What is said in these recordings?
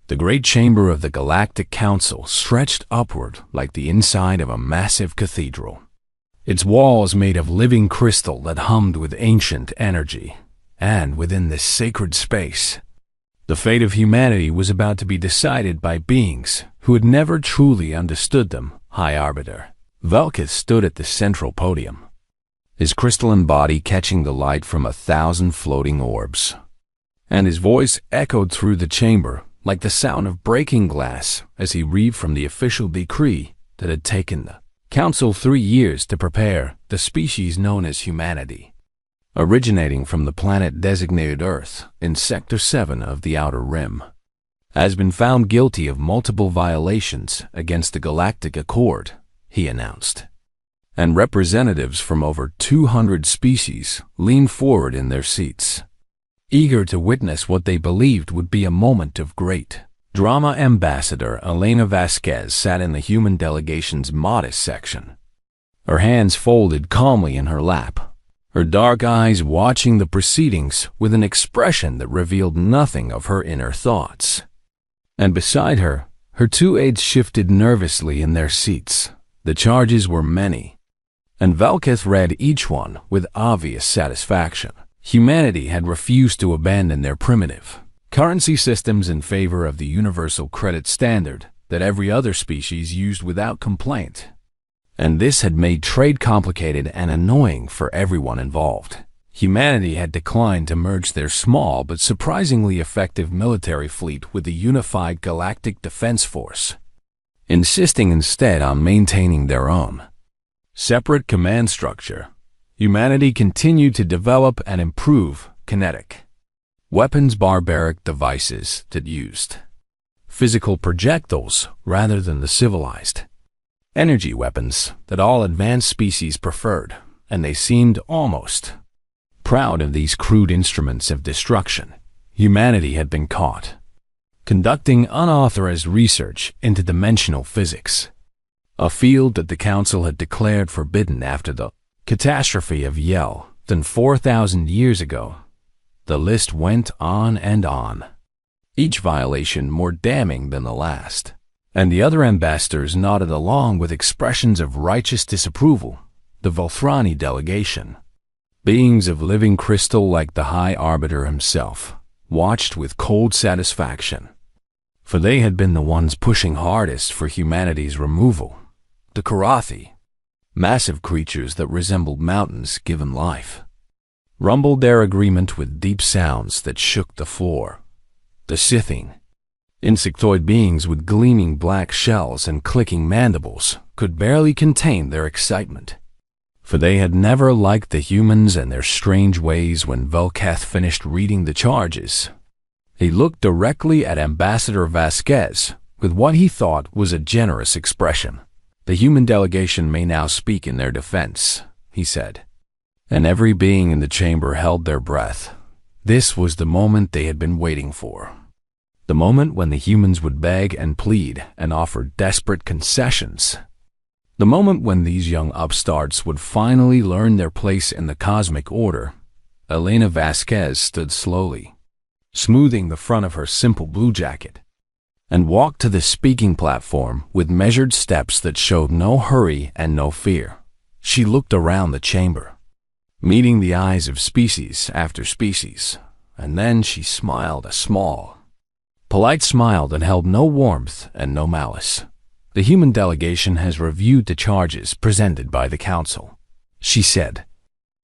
The great chamber of the Galactic Council stretched upward like the inside of a massive cathedral. Its walls made of living crystal that hummed with ancient energy. And within this sacred space, the fate of humanity was about to be decided by beings who had never truly understood them. High Arbiter Velketh stood at the central podium, his crystalline body catching the light from 1,000 floating orbs. And his voice echoed through the chamber like the sound of breaking glass as he read from the official decree that had taken the Council 3 years to prepare the species known as humanity, originating from the planet designated Earth in Sector 7 of the Outer Rim, has been found guilty of multiple violations against the Galactic Accord, he announced. And representatives from over 200 species leaned forward in their seats, eager to witness what they believed would be a moment of great drama. Ambassador Elena Vasquez sat in the human delegation's modest section, her hands folded calmly in her lap, her dark eyes watching the proceedings with an expression that revealed nothing of her inner thoughts. And beside her, her 2 aides shifted nervously in their seats. The charges were many, and Velketh read each one with obvious satisfaction. Humanity had refused to abandon their primitive currency systems in favor of the universal credit standard that every other species used without complaint. And this had made trade complicated and annoying for everyone involved. Humanity had declined to merge their small but surprisingly effective military fleet with the unified Galactic Defense Force, insisting instead on maintaining their own separate command structure. Humanity continued to develop and improve kinetic weapons, barbaric devices that used physical projectiles rather than the civilized energy weapons that all advanced species preferred, and they seemed almost proud of these crude instruments of destruction. Humanity had been caught conducting unauthorized research into dimensional physics, a field that the Council had declared forbidden after the catastrophe of Yell than 4,000 years ago. The list went on and on, each violation more damning than the last, and the other ambassadors nodded along with expressions of righteous disapproval. The Volthrani delegation, beings of living crystal like the High Arbiter himself, watched with cold satisfaction, for they had been the ones pushing hardest for humanity's removal. The Karathi, massive creatures that resembled mountains given life, rumbled their agreement with deep sounds that shook the floor. The Scythine, insectoid beings with gleaming black shells and clicking mandibles, could barely contain their excitement, for they had never liked the humans and their strange ways. When Velketh finished reading the charges, he looked directly at Ambassador Vasquez with what he thought was a generous expression. "The human delegation may now speak in their defense," he said. And every being in the chamber held their breath. This was the moment they had been waiting for. The moment when the humans would beg and plead and offer desperate concessions. The moment when these young upstarts would finally learn their place in the cosmic order. Elena Vasquez stood slowly, smoothing the front of her simple blue jacket, and walked to the speaking platform with measured steps that showed no hurry and no fear. She looked around the chamber, meeting the eyes of species after species, and then she smiled, a small, polite smile that held no warmth and no malice. "The human delegation has reviewed the charges presented by the Council," she said,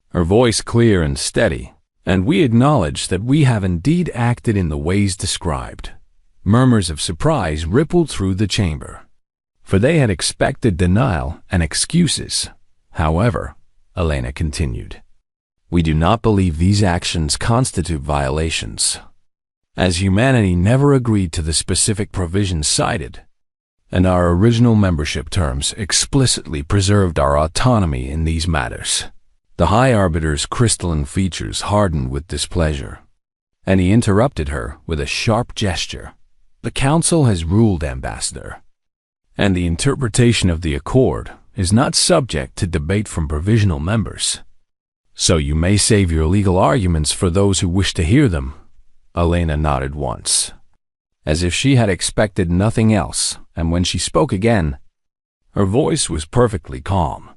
her voice clear and steady, "and we acknowledge that we have indeed acted in the ways described." Murmurs of surprise rippled through the chamber, for they had expected denial and excuses. "However," Elena continued, "we do not believe these actions constitute violations, as humanity never agreed to the specific provisions cited, and our original membership terms explicitly preserved our autonomy in these matters." The High Arbiter's crystalline features hardened with displeasure, and he interrupted her with a sharp gesture. "The Council has ruled, Ambassador, and the interpretation of the Accord is not subject to debate from provisional members. So you may save your legal arguments for those who wish to hear them." Elena nodded once, as if she had expected nothing else, and when she spoke again, her voice was perfectly calm.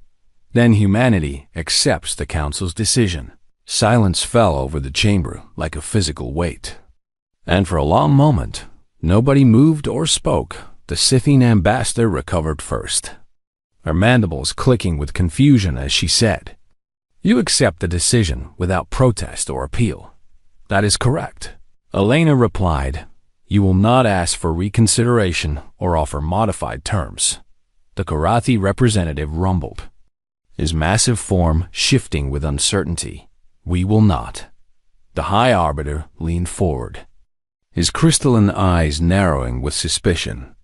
Then humanity accepts the council's decision. Silence fell over the chamber like a physical weight. And for a long moment, nobody moved or spoke. The Scythian ambassador recovered first, her mandibles clicking with confusion as she said, "You accept the decision without protest or appeal." "That is correct," Elena replied. "You will not ask for reconsideration or offer modified terms." The Karathi representative rumbled, his massive form shifting with uncertainty. "We will not." The High Arbiter leaned forward, his crystalline eyes narrowing with suspicion.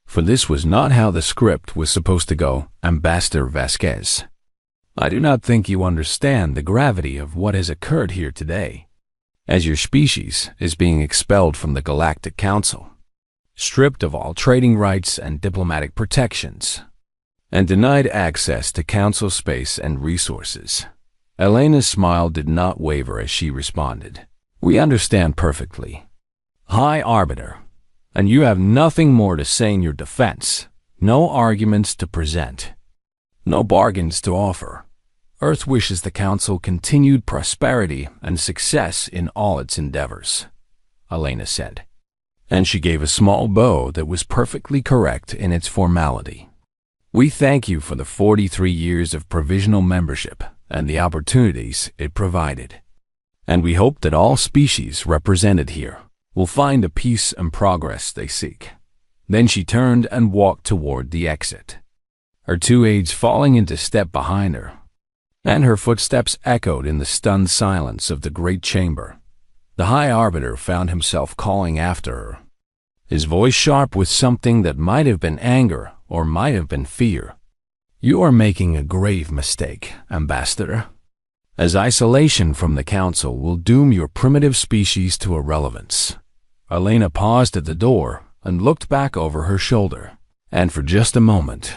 For this was not how the script was supposed to go, Ambassador Vasquez. "I do not think you understand the gravity of what has occurred here today, as your species is being expelled from the Galactic Council, stripped of all trading rights and diplomatic protections, and denied access to council space and resources." Elena's smile did not waver as she responded, "We understand perfectly, High Arbiter, and you have nothing more to say in your defense, no arguments to present, no bargains to offer. Earth wishes the Council continued prosperity and success in all its endeavors," Elena said, and she gave a small bow that was perfectly correct in its formality. "We thank you for the 43 years of provisional membership and the opportunities it provided, and we hope that all species represented here will find the peace and progress they seek." Then she turned and walked toward the exit, her two aides falling into step behind her, and her footsteps echoed in the stunned silence of the great chamber. The High Arbiter found himself calling after her, his voice sharp with something that might have been anger or might have been fear. "You are making a grave mistake, Ambassador, as isolation from the Council will doom your primitive species to irrelevance." Elena paused at the door and looked back over her shoulder, and for just a moment,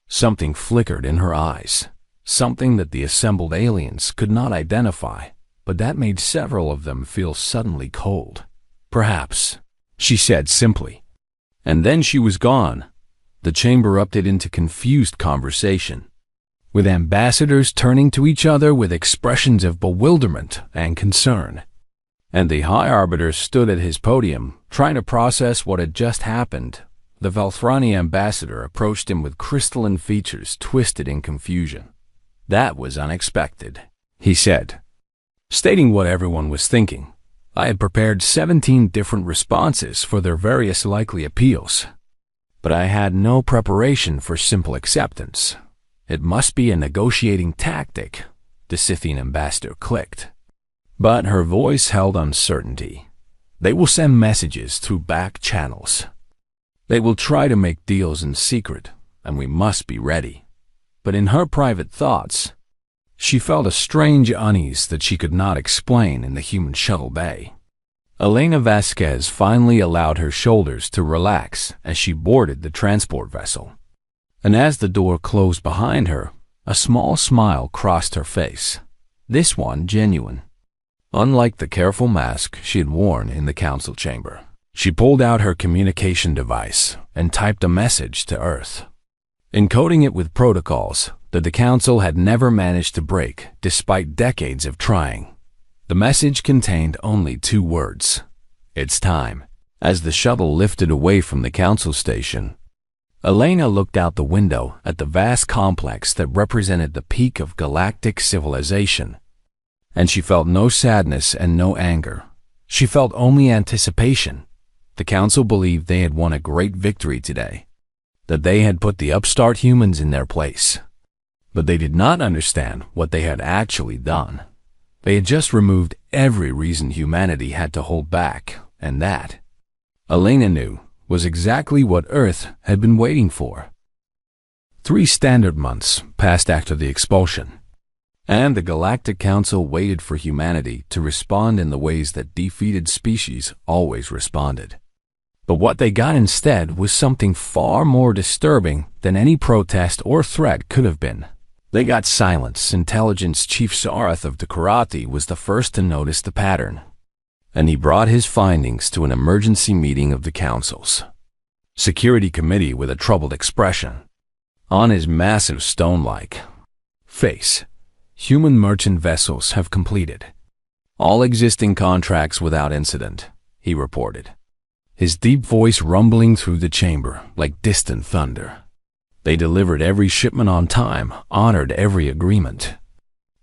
something flickered in her eyes, something that the assembled aliens could not identify, but that made several of them feel suddenly cold. "Perhaps," she said simply, and then she was gone. The chamber erupted into confused conversation, with ambassadors turning to each other with expressions of bewilderment and concern. And the High Arbiter stood at his podium, trying to process what had just happened. The Velthrani ambassador approached him with crystalline features twisted in confusion. "That was unexpected," he said, stating what everyone was thinking. "I had prepared 17 different responses for their various likely appeals, but I had no preparation for simple acceptance. It must be a negotiating tactic," the Scythian ambassador clicked. But her voice held uncertainty. "They will send messages through back channels. They will try to make deals in secret, and we must be ready." But in her private thoughts, she felt a strange unease that she could not explain in the human shuttle bay. Elena Vasquez finally allowed her shoulders to relax as she boarded the transport vessel. And as the door closed behind her, a small smile crossed her face, this one genuine. Unlike the careful mask she had worn in the council chamber, she pulled out her communication device and typed a message to Earth, encoding it with protocols that the council had never managed to break despite decades of trying. The message contained only 2 words: "It's time." As the shuttle lifted away from the council station, Elena looked out the window at the vast complex that represented the peak of galactic civilization, and she felt no sadness and no anger. She felt only anticipation. The council believed they had won a great victory today, that they had put the upstart humans in their place. But they did not understand what they had actually done. They had just removed every reason humanity had to hold back, and that, Elena knew, was exactly what Earth had been waiting for. 3 standard months passed after the expulsion, and the Galactic Council waited for humanity to respond in the ways that defeated species always responded. But what they got instead was something far more disturbing than any protest or threat could have been. They got silence. Intelligence Chief Sarath of the Karathi was the first to notice the pattern. and he brought his findings to an emergency meeting of the Council's Security Committee with a troubled expression on his massive stone-like face. Human merchant vessels have completed all existing contracts without incident, he reported, his deep voice rumbling through the chamber like distant thunder. They delivered every shipment on time, honored every agreement,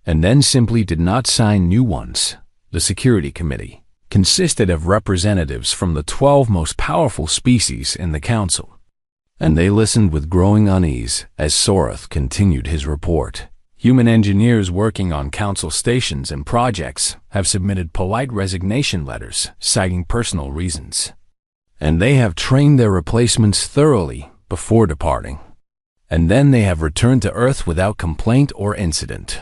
and then simply did not sign new ones. The Security Committee consisted of representatives from the 12 most powerful species in the Council, and they listened with growing unease as Sorath continued his report. Human engineers working on Council stations and projects have submitted polite resignation letters citing personal reasons, and they have trained their replacements thoroughly before departing, and then they have returned to Earth without complaint or incident.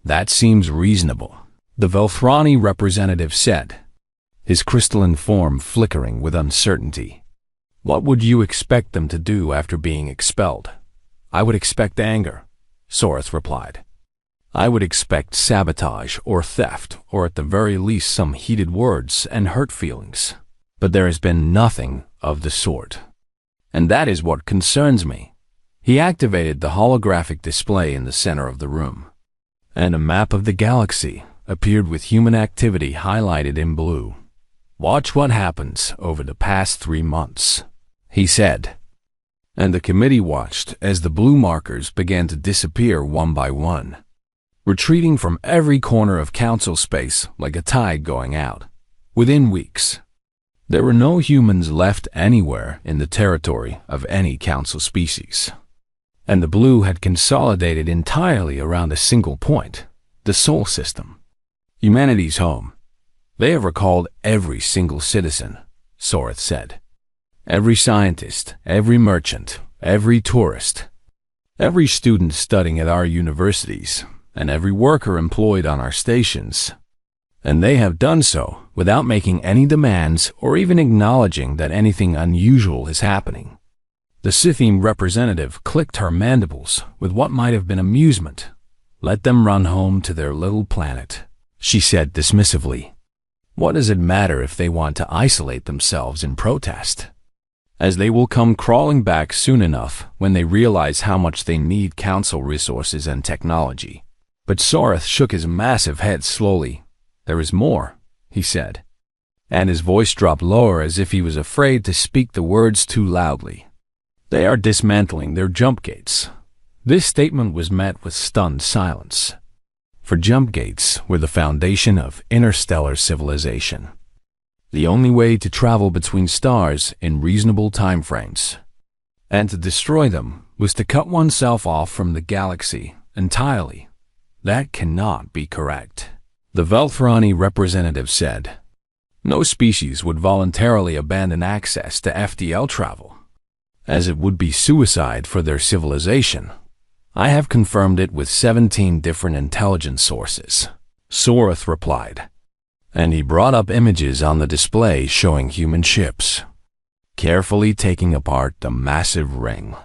That seems reasonable, the Velthrani representative said, his crystalline form flickering with uncertainty. What would you expect them to do after being expelled? I would expect anger, Sorath replied. I would expect sabotage or theft, or at the very least some heated words and hurt feelings. But there has been nothing of the sort. And that is what concerns me. He activated the holographic display in the center of the room, and a map of the galaxy appeared with human activity highlighted in blue. Watch what happens over the past 3 months, he said. And the committee watched as the blue markers began to disappear one by one, retreating from every corner of Council space like a tide going out. Within weeks, there were no humans left anywhere in the territory of any Council species, and the blue had consolidated entirely around a single point, the Sol system, humanity's home. They have recalled every single citizen, Sorath said. Every scientist, every merchant, every tourist, every student studying at our universities, and every worker employed on our stations. And they have done so without making any demands or even acknowledging that anything unusual is happening. The Scythian representative clicked her mandibles with what might have been amusement. Let them run home to their little planet, she said dismissively. What does it matter if they want to isolate themselves in protest? As they will come crawling back soon enough when they realize how much they need Council resources and technology. But Sorath shook his massive head slowly. There is more, he said, and his voice dropped lower as if he was afraid to speak the words too loudly. They are dismantling their jump gates. This statement was met with stunned silence, for jump gates were the foundation of interstellar civilization, the only way to travel between stars in reasonable time frames. And to destroy them was to cut oneself off from the galaxy entirely. That cannot be correct, the Velthrani representative said. No species would voluntarily abandon access to FTL travel, as it would be suicide for their civilization. I have confirmed it with 17 different intelligence sources, Sorath replied, and he brought up images on the display showing human ships, carefully taking apart the massive ring,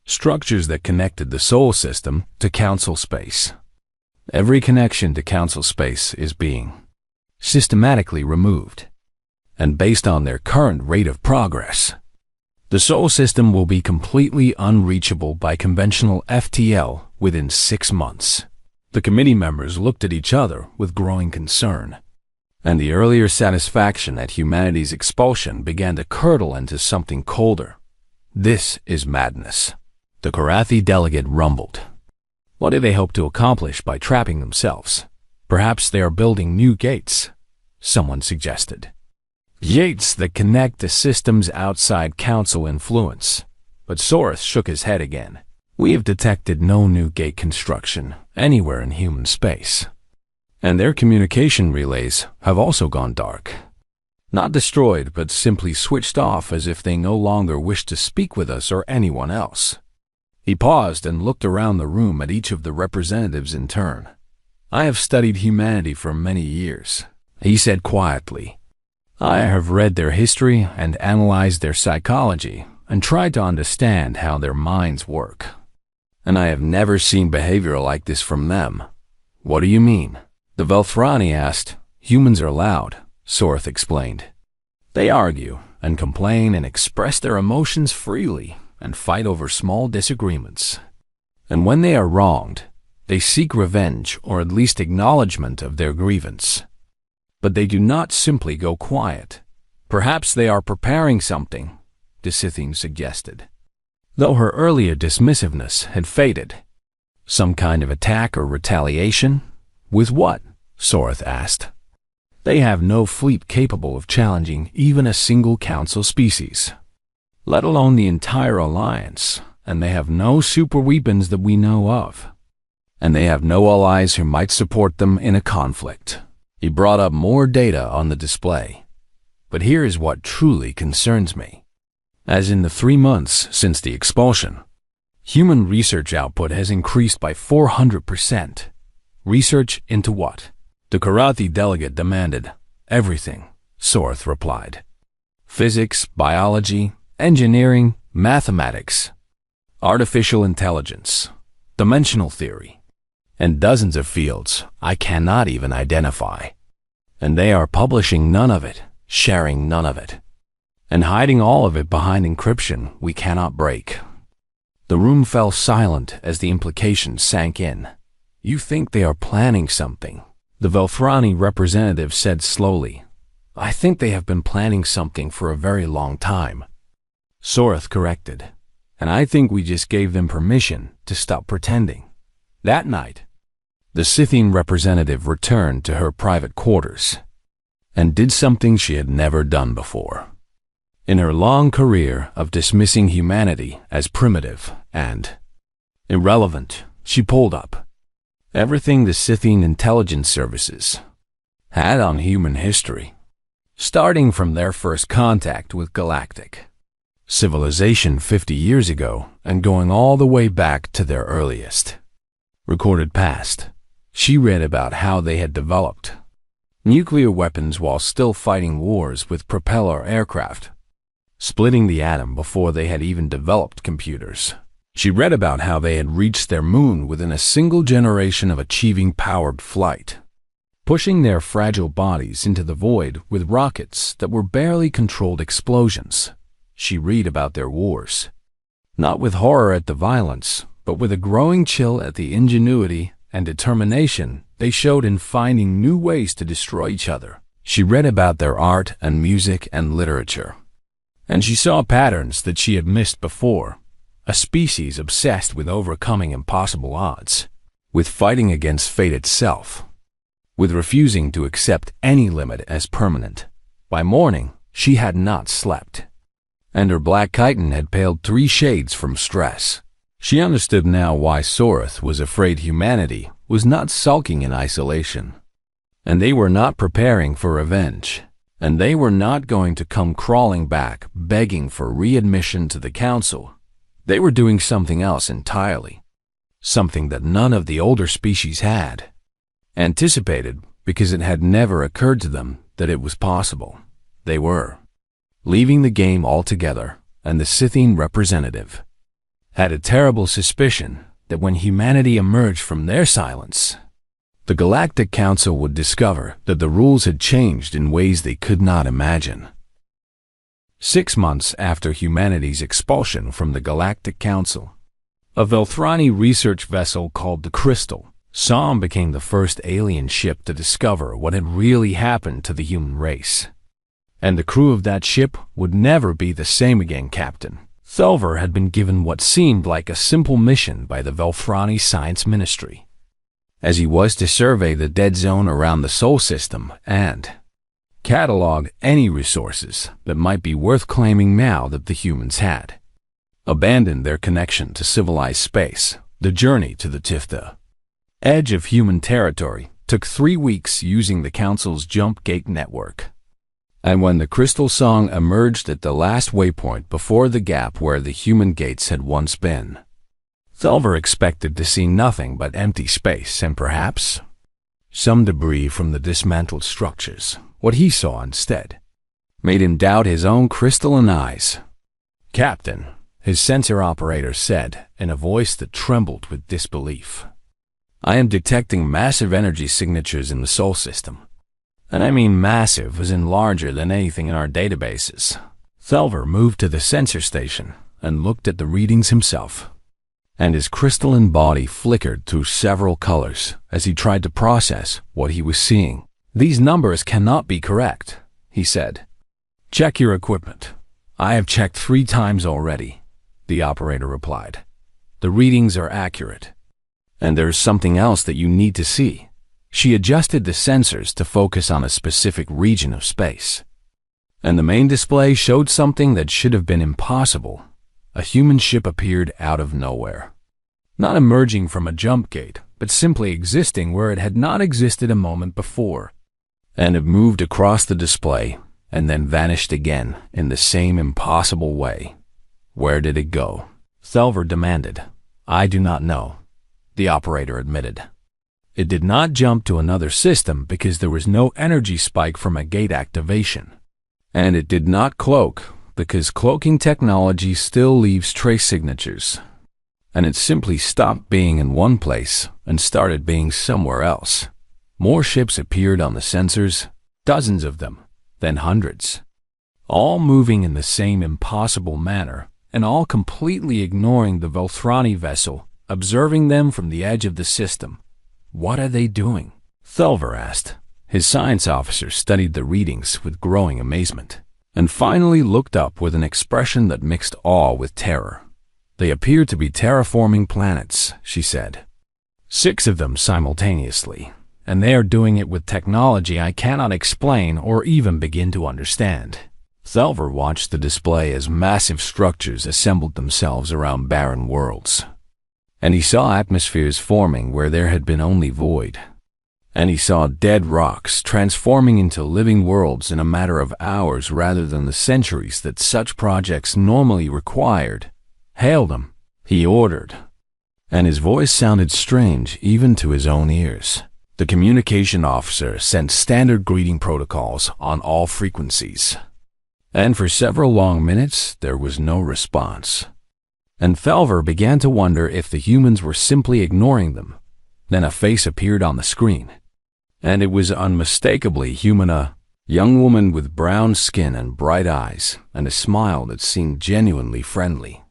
structures that connected the Sol system to Council space. Every connection to Council space is being systematically removed, and based on their current rate of progress, the Sol system will be completely unreachable by conventional FTL within 6 months. The committee members looked at each other with growing concern, and the earlier satisfaction at humanity's expulsion began to curdle into something colder. This is madness, the Karathi delegate rumbled. What do they hope to accomplish by trapping themselves? Perhaps they are building new gates, someone suggested. Gates that connect the systems outside Council influence. But Sorath shook his head again. We have detected no new gate construction anywhere in human space. And their communication relays have also gone dark. Not destroyed, but simply switched off as if they no longer wish to speak with us or anyone else. He paused and looked around the room at each of the representatives in turn. I have studied humanity for many years, he said quietly. I have read their history and analyzed their psychology and tried to understand how their minds work. And I have never seen behavior like this from them. What do you mean? The Velthrani asked. Humans are loud, Sorth explained. They argue and complain and express their emotions freely and fight over small disagreements. And when they are wronged, they seek revenge or at least acknowledgement of their grievance. But they do not simply go quiet. Perhaps they are preparing something, the Scythian suggested. Though her earlier dismissiveness had faded. Some kind of attack or retaliation? With what? Sorth asked. They have no fleet capable of challenging even a single council species, let alone the entire alliance, and they have no superweapons that we know of. And they have no allies who might support them in a conflict. He brought up more data on the display. But here is what truly concerns me. As in the 3 months since the expulsion, human research output has increased by 400%. Research into what? The Karate delegate demanded. Everything, Sorth replied. Physics, biology, engineering, mathematics, artificial intelligence, dimensional theory, and dozens of fields I cannot even identify. And they are publishing none of it, sharing none of it, and hiding all of it behind encryption we cannot break. The room fell silent as the implications sank in. You think they are planning something, the Velthrani representative said slowly. I think they have been planning something for a very long time. Sorth corrected. And I think we just gave them permission to stop pretending. That night, the Scythian representative returned to her private quarters and did something she had never done before. In her long career of dismissing humanity as primitive and irrelevant, she pulled up everything the Scythian intelligence services had on human history, starting from their first contact with galactic civilization 50 years ago and going all the way back to their earliest recorded past. She read about how they had developed nuclear weapons while still fighting wars with propeller aircraft, splitting the atom before they had even developed computers. She read about how they had reached their moon within a single generation of achieving powered flight, pushing their fragile bodies into the void with rockets that were barely controlled explosions. She read about their wars, not with horror at the violence, but with a growing chill at the ingenuity and determination they showed in finding new ways to destroy each other. She read about their art and music and literature, and she saw patterns that she had missed before. A species obsessed with overcoming impossible odds, with fighting against fate itself, with refusing to accept any limit as permanent. By morning, she had not slept, and her black chitin had paled 3 shades from stress. She understood now why Sorth was afraid humanity was not sulking in isolation, and they were not preparing for revenge, and they were not going to come crawling back begging for readmission to the council. They were doing something else entirely, something that none of the older species had anticipated because it had never occurred to them that it was possible. They were leaving the game altogether, and the Scythian representative had a terrible suspicion that when humanity emerged from their silence, the Galactic Council would discover that the rules had changed in ways they could not imagine. 6 months after humanity's expulsion from the Galactic Council, a Velthrani research vessel called the Crystal Psalm became the first alien ship to discover what had really happened to the human race. And the crew of that ship would never be the same again, Captain. Thulver had been given what seemed like a simple mission by the Velthrani Science Ministry, as he was to survey the dead zone around the Sol system and catalog any resources that might be worth claiming now that the humans had abandoned their connection to civilized space. The journey to the Tifta edge of human territory took 3 weeks using the Council's jump gate network. And when the Crystal Song emerged at the last waypoint before the gap where the human gates had once been, Thulver expected to see nothing but empty space and perhaps some debris from the dismantled structures. What he saw instead made him doubt his own crystalline eyes. Captain, his sensor operator said in a voice that trembled with disbelief, I am detecting massive energy signatures in the Sol system. And I mean massive as in larger than anything in our databases. Thelver moved to the sensor station and looked at the readings himself. And his crystalline body flickered through several colors as he tried to process what he was seeing. "These numbers cannot be correct," he said. "Check your equipment." "I have checked 3 times already," the operator replied. "The readings are accurate. And there's something else that you need to see." She adjusted the sensors to focus on a specific region of space. And the main display showed something that should have been impossible. A human ship appeared out of nowhere. Not emerging from a jump gate, but simply existing where it had not existed a moment before. And it moved across the display and then vanished again in the same impossible way. "Where did it go?" Thelver demanded. "I do not know," the operator admitted. "It did not jump to another system because there was no energy spike from a gate activation. And it did not cloak because cloaking technology still leaves trace signatures. And it simply stopped being in one place and started being somewhere else." More ships appeared on the sensors, dozens of them, then hundreds, all moving in the same impossible manner and all completely ignoring the Velthrani vessel, observing them from the edge of the system. "What are they doing?" Thelver asked. His science officer studied the readings with growing amazement and finally looked up with an expression that mixed awe with terror. "They appear to be terraforming planets," she said. 6 of them simultaneously. And they are doing it with technology I cannot explain or even begin to understand. Thelver watched the display as massive structures assembled themselves around barren worlds. And he saw atmospheres forming where there had been only void. And he saw dead rocks transforming into living worlds in a matter of hours rather than the centuries that such projects normally required. "Hail them," he ordered. And his voice sounded strange even to his own ears. The communication officer sent standard greeting protocols on all frequencies. And for several long minutes, there was no response. And Thelver began to wonder if the humans were simply ignoring them. Then a face appeared on the screen. And it was unmistakably human, a young woman with brown skin and bright eyes, and a smile that seemed genuinely friendly.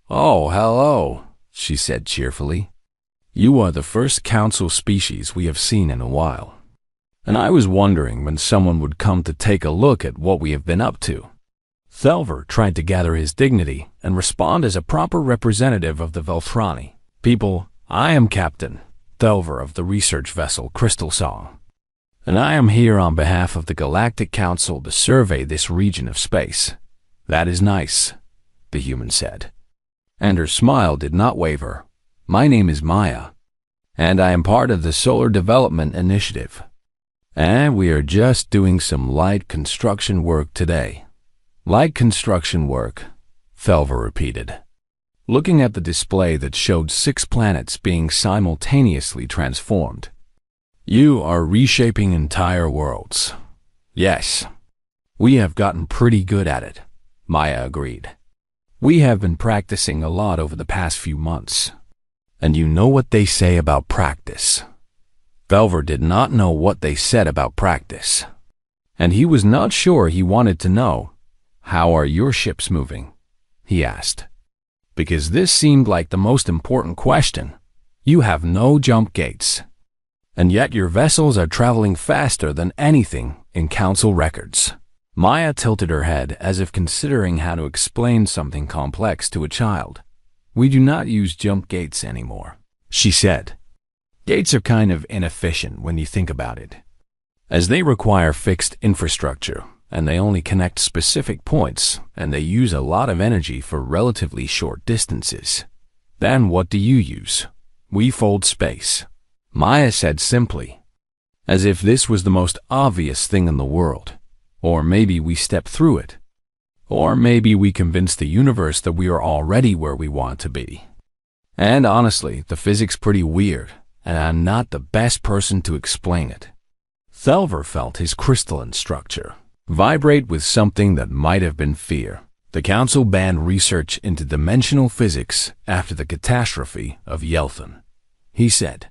"Oh, hello," she said cheerfully. "You are the first council species we have seen in a while. And I was wondering when someone would come to take a look at what we have been up to." Thelver tried to gather his dignity and respond as a proper representative of the Velthrani. "People, I am Captain Thelver of the research vessel Crystal Song. And I am here on behalf of the Galactic Council to survey this region of space." "That is nice," the human said. And her smile did not waver. "My name is Maya, and I am part of the Solar Development Initiative. And we are just doing some light construction work today." "Light construction work," Thelver repeated, looking at the display that showed 6 planets being simultaneously transformed. "You are reshaping entire worlds." "Yes, we have gotten pretty good at it," Maya agreed. "We have been practicing a lot over the past few months. And you know what they say about practice." Thelver did not know what they said about practice. And he was not sure he wanted to know. "How are your ships moving?" he asked. Because this seemed like the most important question. You have no jump gates. And yet your vessels are traveling faster than anything in council records. Maya tilted her head as if considering how to explain something complex to a child. "We do not use jump gates anymore," she said. "Gates are kind of inefficient when you think about it, as they require fixed infrastructure, and they only connect specific points, and they use a lot of energy for relatively short distances. Then what do you use?" "We fold space," Maya said simply, as if this was the most obvious thing in the world. "Or maybe we step through it. Or maybe we convince the universe that we are already where we want to be. And honestly, the physics pretty weird, and I'm not the best person to explain it." Thelver felt his crystalline structure vibrate with something that might have been fear. The council banned research into dimensional physics after the catastrophe of Yelthin, he said.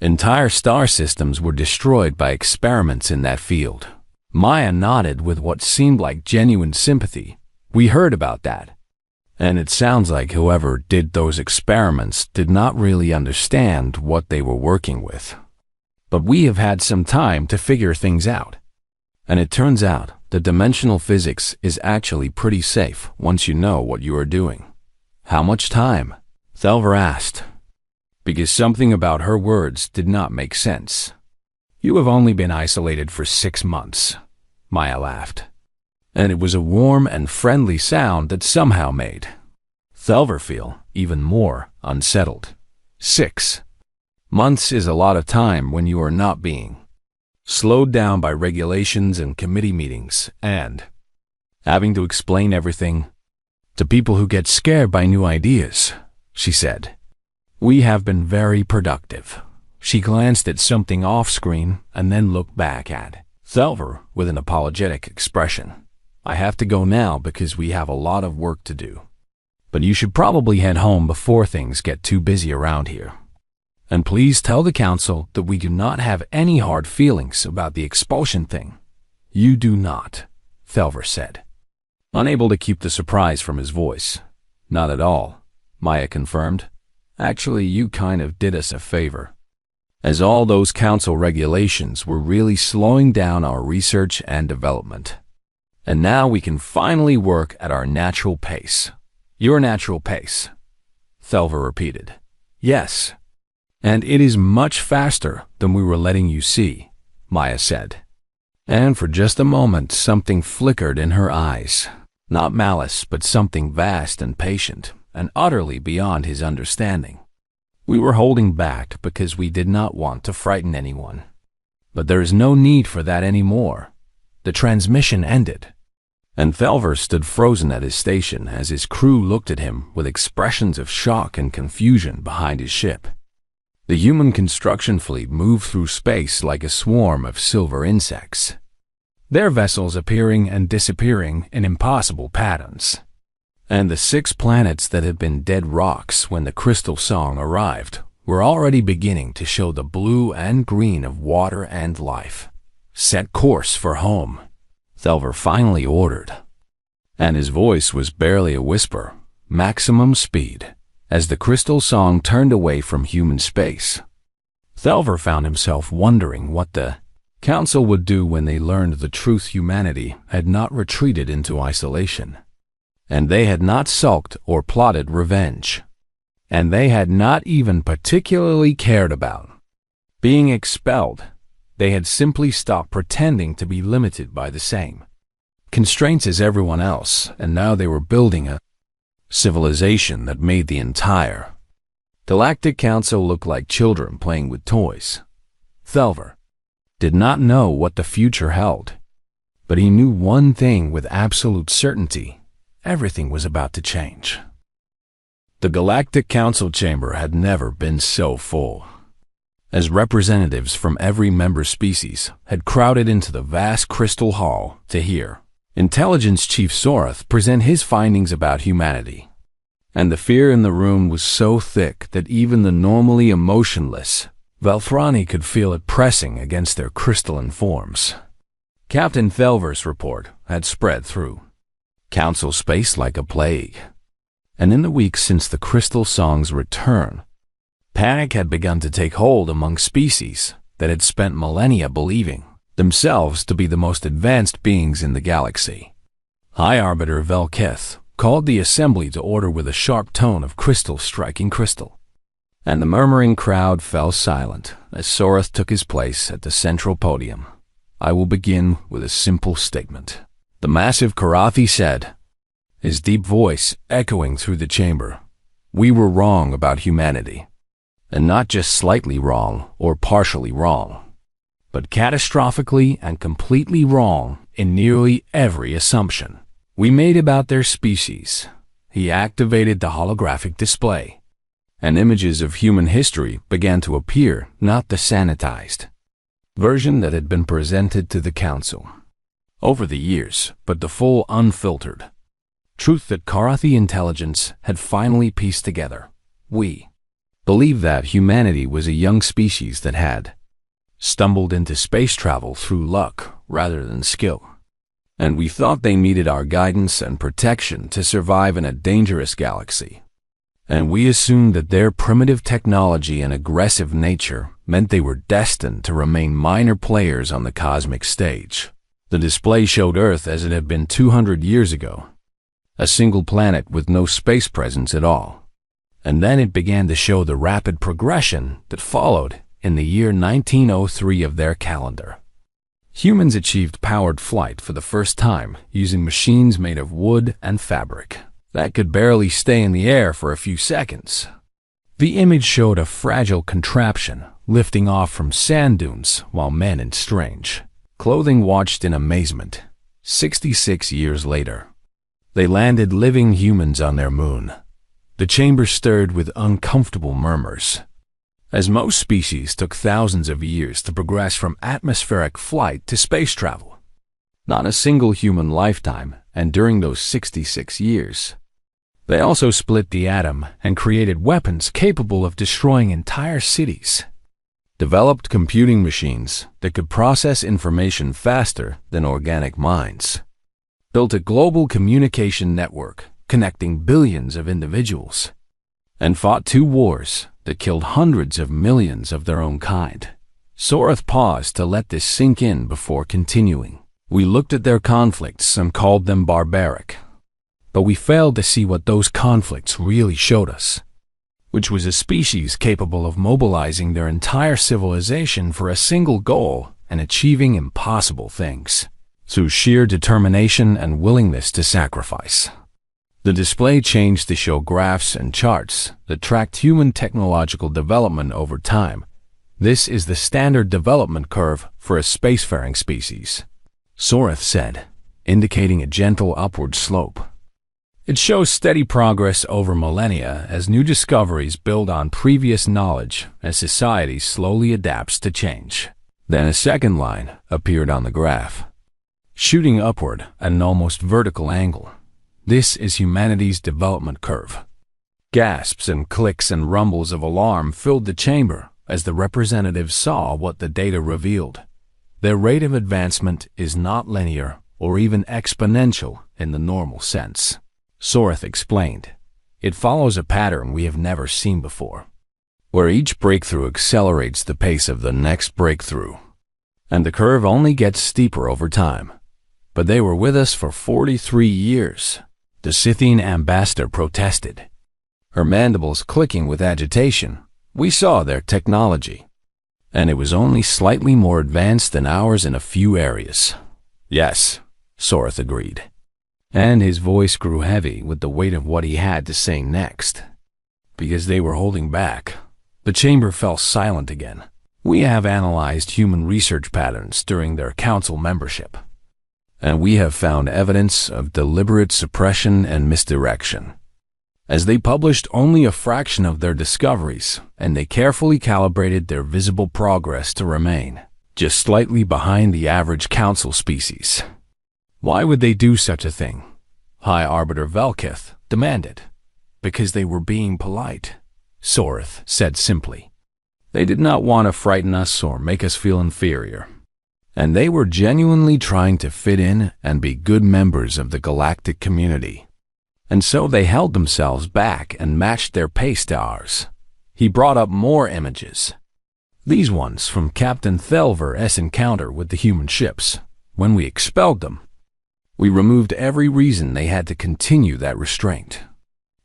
Entire star systems were destroyed by experiments in that field. Maya nodded with what seemed like genuine sympathy. We heard about that. And it sounds like whoever did those experiments did not really understand what they were working with. But we have had some time to figure things out. And it turns out that dimensional physics is actually pretty safe once you know what you are doing. How much time? Thelver asked, because something about her words did not make sense. You have only been isolated for 6 months, Maya laughed. And it was a warm and friendly sound that somehow made Thelver feel even more unsettled. 6 months is a lot of time when you are not being slowed down by regulations and committee meetings and having to explain everything to people who get scared by new ideas, she said. We have been very productive. She glanced at something off-screen and then looked back at Thelver with an apologetic expression. I have to go now because we have a lot of work to do. But you should probably head home before things get too busy around here. And please tell the council that we do not have any hard feelings about the expulsion thing. You do not, Thelver said, unable to keep the surprise from his voice. Not at all, Maya confirmed. Actually, you kind of did us a favor, as all those council regulations were really slowing down our research and development. And now we can finally work at our natural pace. Your natural pace, Thelver repeated. Yes. And it is much faster than we were letting you see, Maya said. And for just a moment something flickered in her eyes. Not malice, but something vast and patient, and utterly beyond his understanding. We were holding back because we did not want to frighten anyone. But there is no need for that anymore. The transmission ended. And Thelver stood frozen at his station as his crew looked at him with expressions of shock and confusion behind his ship. The human construction fleet moved through space like a swarm of silver insects, their vessels appearing and disappearing in impossible patterns. And the 6 planets that had been dead rocks when the crystal song arrived were already beginning to show the blue and green of water and life. Set course for home, Thelver finally ordered. And his voice was barely a whisper. Maximum speed. As the crystal song turned away from human space, Thelver found himself wondering what the council would do when they learned the truth. Humanity had not retreated into isolation, and they had not sulked or plotted revenge, and they had not even particularly cared about being expelled. They had simply stopped pretending to be limited by the same constraints as everyone else, and now they were building a civilization that made the entire Galactic Council look like children playing with toys. Thelver did not know what the future held, but he knew one thing with absolute certainty. Everything was about to change. The Galactic Council chamber had never been so full, as representatives from every member species had crowded into the vast crystal hall to hear Intelligence Chief Sorath present his findings about humanity. And the fear in the room was so thick that even the normally emotionless Velthrani could feel it pressing against their crystalline forms. Captain Thelver's report had spread through council space like a plague. And in the weeks since the crystal song's return, panic had begun to take hold among species that had spent millennia believing themselves to be the most advanced beings in the galaxy. High Arbiter Velketh called the assembly to order with a sharp tone of crystal striking crystal, and the murmuring crowd fell silent as Sorath took his place at the central podium. I will begin with a simple statement, the massive Karathi said, his deep voice echoing through the chamber. We were wrong about humanity, and not just slightly wrong or partially wrong, but catastrophically and completely wrong in nearly every assumption we made about their species. He activated the holographic display, and images of human history began to appear, not the sanitized version that had been presented to the council over the years, but the full, unfiltered truth that Karathi intelligence had finally pieced together. We believed that humanity was a young species that had stumbled into space travel through luck rather than skill. And we thought they needed our guidance and protection to survive in a dangerous galaxy. And we assumed that their primitive technology and aggressive nature meant they were destined to remain minor players on the cosmic stage. The display showed Earth as it had been 200 years ago, a single planet with no space presence at all. And then it began to show the rapid progression that followed in the year 1903 of their calendar. Humans achieved powered flight for the first time using machines made of wood and fabric that could barely stay in the air for a few seconds. The image showed a fragile contraption lifting off from sand dunes while men in strange clothing watched in amazement. 66 years later, they landed living humans on their moon. The chamber stirred with uncomfortable murmurs, as most species took thousands of years to progress from atmospheric flight to space travel. Not a single human lifetime, and during those 66 years, they also split the atom and created weapons capable of destroying entire cities, developed computing machines that could process information faster than organic minds, built a global communication network connecting billions of individuals, and fought 2 wars that killed hundreds of millions of their own kind. Soreth paused to let this sink in before continuing. We looked at their conflicts and called them barbaric, but we failed to see what those conflicts really showed us, which was a species capable of mobilizing their entire civilization for a single goal and achieving impossible things through sheer determination and willingness to sacrifice. The display changed to show graphs and charts that tracked human technological development over time. This is the standard development curve for a spacefaring species, Soreth said, indicating a gentle upward slope. It shows steady progress over millennia as new discoveries build on previous knowledge as society slowly adapts to change. Then a second line appeared on the graph, shooting upward at an almost vertical angle. This is humanity's development curve. Gasps and clicks and rumbles of alarm filled the chamber as the representatives saw what the data revealed. Their rate of advancement is not linear or even exponential in the normal sense, Soreth explained. It follows a pattern we have never seen before, where each breakthrough accelerates the pace of the next breakthrough, and the curve only gets steeper over time. But they were with us for 43 years. The Scythian ambassador protested, her mandibles clicking with agitation. We saw their technology, and it was only slightly more advanced than ours in a few areas. Yes, Soreth agreed, and his voice grew heavy with the weight of what he had to say next. Because they were holding back, the chamber fell silent again. We have analyzed human research patterns during their council membership, and we have found evidence of deliberate suppression and misdirection, as they published only a fraction of their discoveries, and they carefully calibrated their visible progress to remain just slightly behind the average council species. Why would they do such a thing? High Arbiter Velkith demanded. Because they were being polite, Soreth said simply. They did not want to frighten us or make us feel inferior, and they were genuinely trying to fit in and be good members of the galactic community. And so they held themselves back and matched their pace to ours. He brought up more images. These ones from Captain Thelver's encounter with the human ships. When we expelled them, we removed every reason they had to continue that restraint.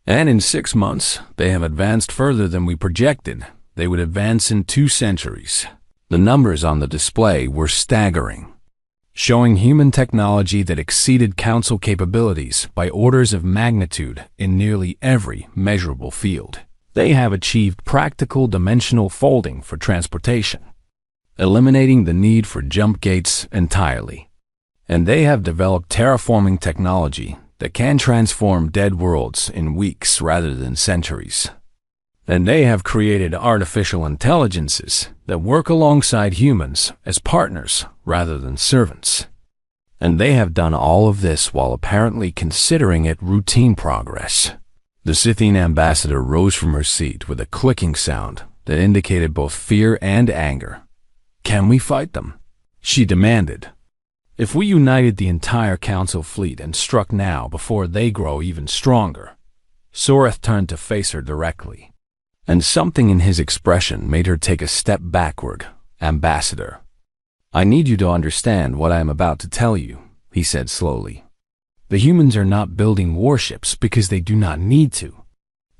And in 6 months, they have advanced further than we projected. They would advance in 2 centuries. The numbers on the display were staggering, showing human technology that exceeded council capabilities by orders of magnitude in nearly every measurable field. They have achieved practical dimensional folding for transportation, eliminating the need for jump gates entirely. And they have developed terraforming technology that can transform dead worlds in weeks rather than centuries. And they have created artificial intelligences that work alongside humans as partners rather than servants. And they have done all of this while apparently considering it routine progress. The Scythian ambassador rose from her seat with a clicking sound that indicated both fear and anger. "Can we fight them?" she demanded. "If we united the entire council fleet and struck now before they grow even stronger." Soreth turned to face her directly, and something in his expression made her take a step backward. "Ambassador, I need you to understand what I am about to tell you," he said slowly. "The humans are not building warships because they do not need to.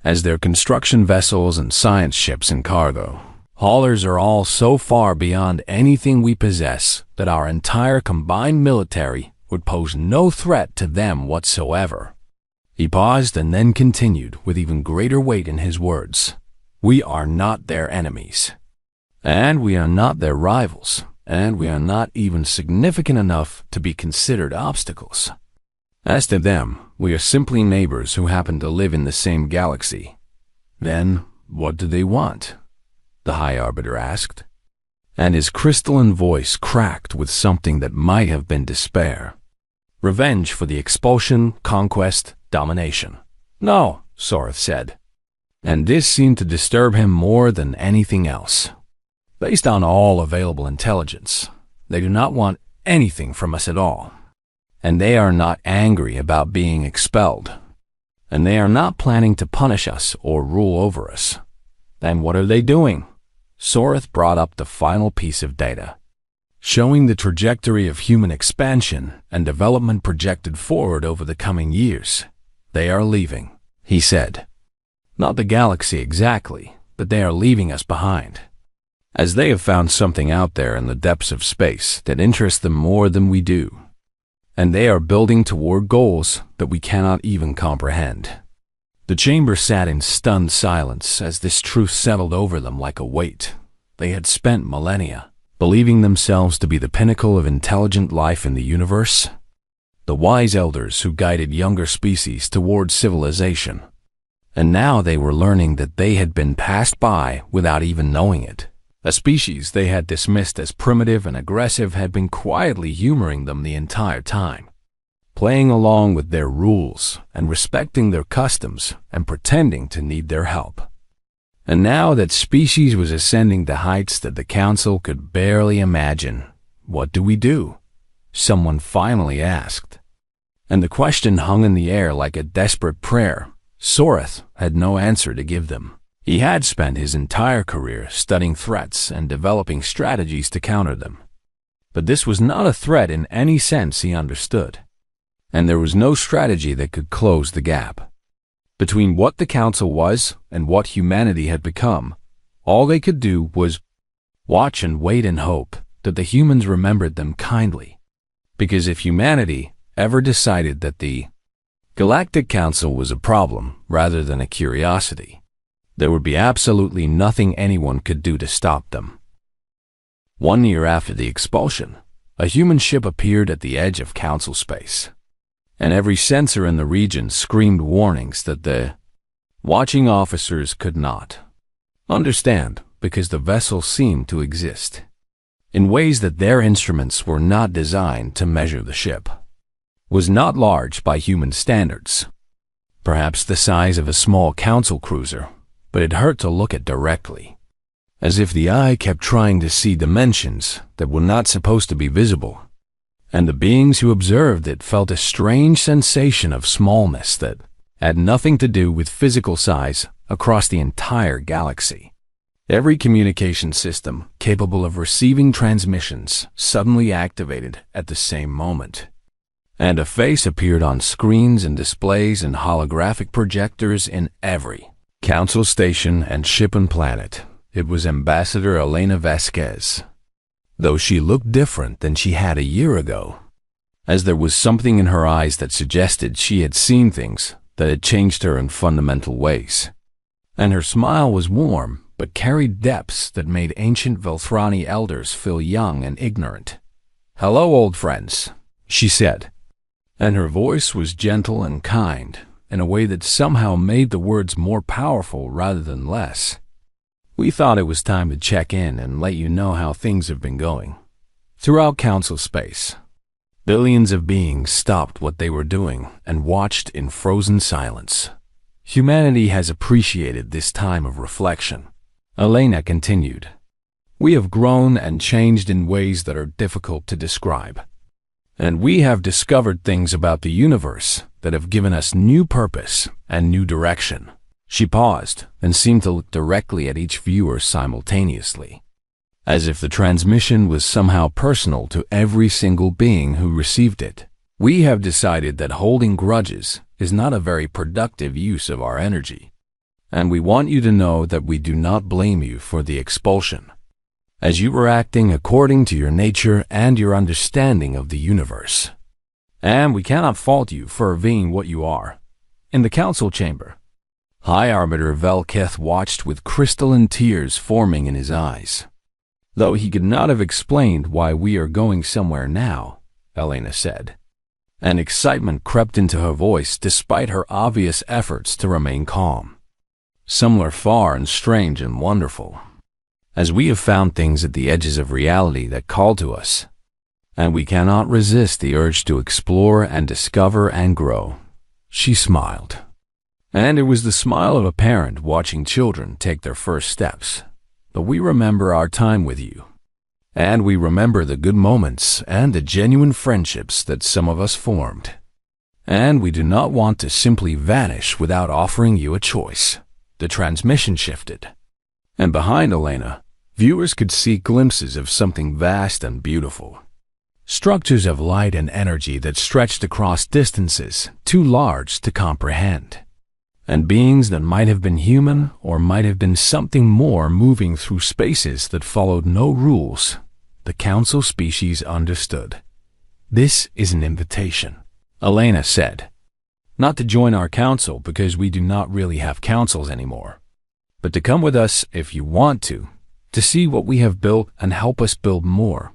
As their construction vessels and science ships and cargo haulers are all so far beyond anything we possess that our entire combined military would pose no threat to them whatsoever." He paused and then continued with even greater weight in his words. "We are not their enemies, and we are not their rivals, and we are not even significant enough to be considered obstacles. As to them, we are simply neighbors who happen to live in the same galaxy." "Then, what do they want?" the High Arbiter asked, and his crystalline voice cracked with something that might have been despair. "Revenge for the expulsion, conquest, domination." "No," Soreth said, and this seemed to disturb him more than anything else. "Based on all available intelligence, they do not want anything from us at all. And they are not angry about being expelled. And they are not planning to punish us or rule over us. Then what are they doing?" Soreth brought up the final piece of data, showing the trajectory of human expansion and development projected forward over the coming years. "They are leaving," he said. "Not the galaxy exactly, but they are leaving us behind, as they have found something out there in the depths of space that interests them more than we do. And they are building toward goals that we cannot even comprehend." The chamber sat in stunned silence as this truth settled over them like a weight. They had spent millennia believing themselves to be the pinnacle of intelligent life in the universe, the wise elders who guided younger species toward civilization. And now they were learning that they had been passed by without even knowing it. A species they had dismissed as primitive and aggressive had been quietly humoring them the entire time, playing along with their rules and respecting their customs and pretending to need their help. And now that species was ascending to heights that the council could barely imagine, "What do we do?" someone finally asked. And the question hung in the air like a desperate prayer. Soreth had no answer to give them. He had spent his entire career studying threats and developing strategies to counter them. But this was not a threat in any sense he understood, and there was no strategy that could close the gap. Between what the council was and what humanity had become, all they could do was watch and wait and hope that the humans remembered them kindly. Because if humanity ever decided that the Galactic Council was a problem rather than a curiosity, there would be absolutely nothing anyone could do to stop them. 1 year after the expulsion, a human ship appeared at the edge of Council space, and every sensor in the region screamed warnings that the watching officers could not understand because the vessel seemed to exist in ways that their instruments were not designed to measure. The ship was not large by human standards, perhaps the size of a small council cruiser, but it hurt to look at directly, as if the eye kept trying to see dimensions that were not supposed to be visible, and the beings who observed it felt a strange sensation of smallness that had nothing to do with physical size across the entire galaxy. Every communication system capable of receiving transmissions suddenly activated at the same moment, and a face appeared on screens and displays and holographic projectors in every council station and ship and planet. It was Ambassador Elena Vasquez, though she looked different than she had a year ago, as there was something in her eyes that suggested she had seen things that had changed her in fundamental ways. And her smile was warm, but carried depths that made ancient Velthrani elders feel young and ignorant. "Hello, old friends," she said, and her voice was gentle and kind in a way that somehow made the words more powerful rather than less. "We thought it was time to check in and let you know how things have been going." Throughout Council space, billions of beings stopped what they were doing and watched in frozen silence. Humanity has appreciated this time of reflection. Elena continued. We have grown and changed in ways that are difficult to describe. And we have discovered things about the universe that have given us new purpose and new direction. She paused and seemed to look directly at each viewer simultaneously, as if the transmission was somehow personal to every single being who received it. We have decided that holding grudges is not a very productive use of our energy, and we want you to know that we do not blame you for the expulsion, as you were acting according to your nature and your understanding of the universe. And we cannot fault you for being what you are. In the council chamber, High Arbiter Velketh watched with crystalline tears forming in his eyes. Though he could not have explained why we are going somewhere now, Elena said, and excitement crept into her voice despite her obvious efforts to remain calm. Somewhere far and strange and wonderful, as we have found things at the edges of reality that call to us, and we cannot resist the urge to explore and discover and grow. She smiled, and it was the smile of a parent watching children take their first steps. But we remember our time with you, and we remember the good moments and the genuine friendships that some of us formed. And we do not want to simply vanish without offering you a choice. The transmission shifted, and behind Elena, viewers could see glimpses of something vast and beautiful. Structures of light and energy that stretched across distances too large to comprehend. And beings that might have been human or might have been something more moving through spaces that followed no rules. The council species understood. This is an invitation, Elena said. Not to join our council because we do not really have councils anymore, but to come with us if you want to see what we have built and help us build more.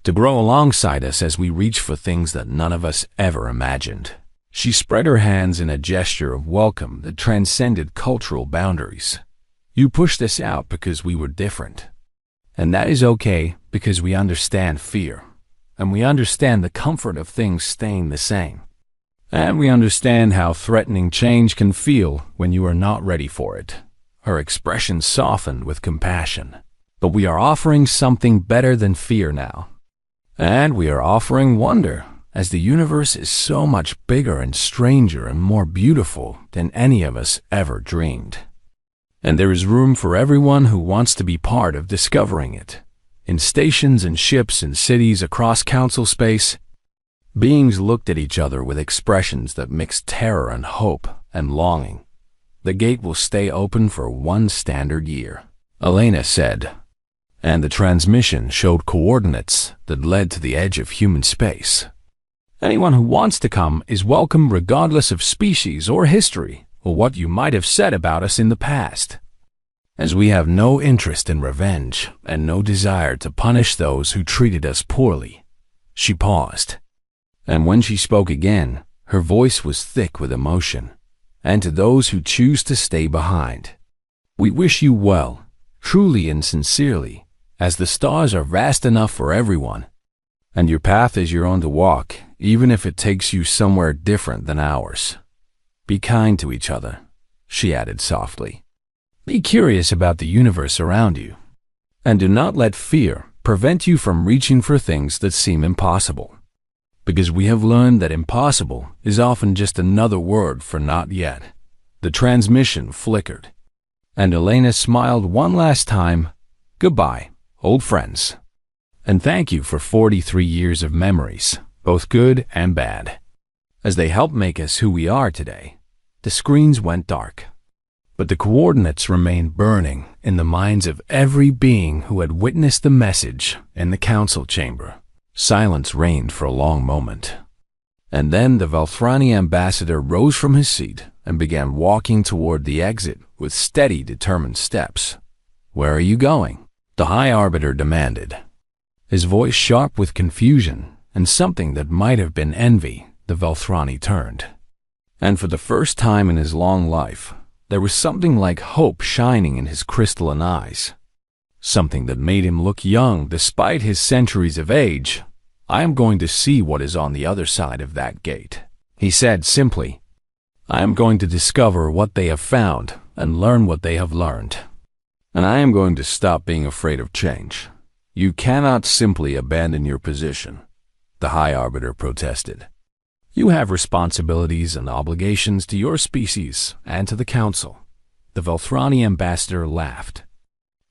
To grow alongside us as we reach for things that none of us ever imagined. She spread her hands in a gesture of welcome that transcended cultural boundaries. You pushed us out because we were different. And that is okay because we understand fear. And we understand the comfort of things staying the same. And we understand how threatening change can feel when you are not ready for it. Her expression softened with compassion. But we are offering something better than fear now. And we are offering wonder, as the universe is so much bigger and stranger and more beautiful than any of us ever dreamed. And there is room for everyone who wants to be part of discovering it. In stations and ships and cities across council space, beings looked at each other with expressions that mixed terror and hope and longing. The gate will stay open for 1 standard year, Elena said, and the transmission showed coordinates that led to the edge of human space. Anyone who wants to come is welcome regardless of species or history or what you might have said about us in the past, as we have no interest in revenge and no desire to punish those who treated us poorly. She paused, and when she spoke again, her voice was thick with emotion. And to those who choose to stay behind, we wish you well, truly and sincerely, as the stars are vast enough for everyone, and your path is your own to walk, even if it takes you somewhere different than ours. Be kind to each other, she added softly. Be curious about the universe around you, and do not let fear prevent you from reaching for things that seem impossible, because we have learned that impossible is often just another word for not yet. The transmission flickered, and Elena smiled one last time. Goodbye, old friends, and thank you for 43 years of memories, both good and bad. As they helped make us who we are today, the screens went dark, but the coordinates remained burning in the minds of every being who had witnessed the message in the council chamber. Silence reigned for a long moment, and then the Velthrani ambassador rose from his seat and began walking toward the exit with steady, determined steps. Where are you going? The High Arbiter demanded, his voice sharp with confusion and something that might have been envy. The Velthrani turned, and for the first time in his long life, there was something like hope shining in his crystalline eyes, something that made him look young despite his centuries of age. I am going to see what is on the other side of that gate, he said simply. I am going to discover what they have found and learn what they have learned. And I am going to stop being afraid of change. You cannot simply abandon your position, the High Arbiter protested. You have responsibilities and obligations to your species and to the Council. The Velthrani ambassador laughed,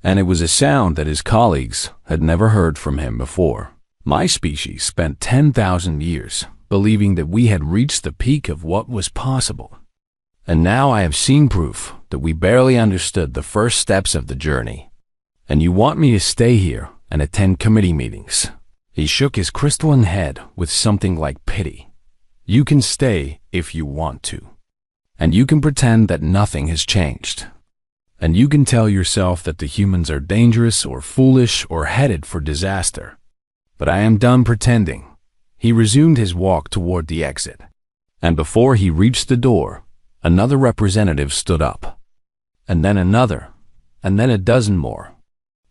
and it was a sound that his colleagues had never heard from him before. My species spent 10,000 years believing that we had reached the peak of what was possible. And now I have seen proof that we barely understood the first steps of the journey. And you want me to stay here and attend committee meetings? He shook his crystalline head with something like pity. You can stay if you want to. And you can pretend that nothing has changed. And you can tell yourself that the humans are dangerous or foolish or headed for disaster. But I am done pretending. He resumed his walk toward the exit. And before he reached the door, another representative stood up. And then another, and then a dozen more.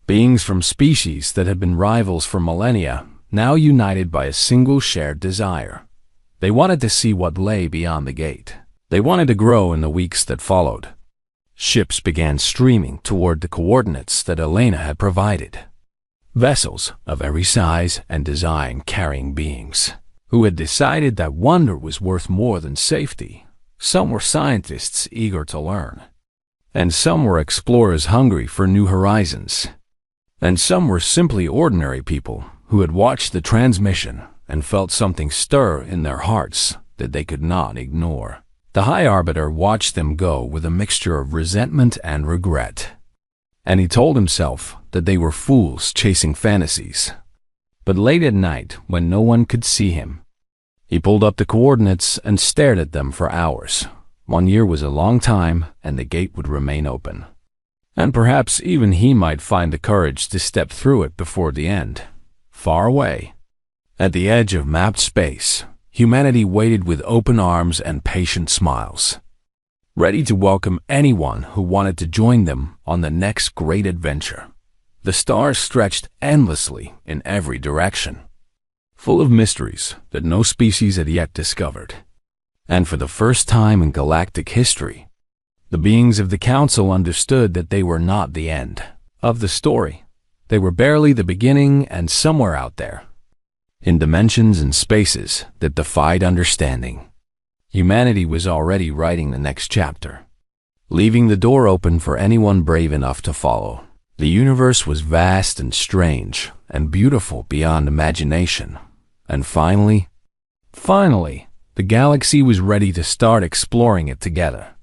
Beings from species that had been rivals for millennia, now united by a single shared desire. They wanted to see what lay beyond the gate. They wanted to grow in the weeks that followed. Ships began streaming toward the coordinates that Elena had provided. Vessels of every size and design carrying beings who had decided that wonder was worth more than safety. Some were scientists eager to learn, and some were explorers hungry for new horizons, and some were simply ordinary people who had watched the transmission and felt something stir in their hearts that they could not ignore. The High Arbiter watched them go with a mixture of resentment and regret, and he told himself that they were fools chasing fantasies. But late at night, when no one could see him, he pulled up the coordinates and stared at them for hours. 1 year was a long time, and the gate would remain open. And perhaps even he might find the courage to step through it before the end. Far away, at the edge of mapped space, humanity waited with open arms and patient smiles, ready to welcome anyone who wanted to join them on the next great adventure. The stars stretched endlessly in every direction, full of mysteries that no species had yet discovered. And for the first time in galactic history, the beings of the Council understood that they were not the end of the story. They were barely the beginning, and somewhere out there, in dimensions and spaces that defied understanding, humanity was already writing the next chapter, leaving the door open for anyone brave enough to follow. The universe was vast and strange and beautiful beyond imagination. And finally, the galaxy was ready to start exploring it together.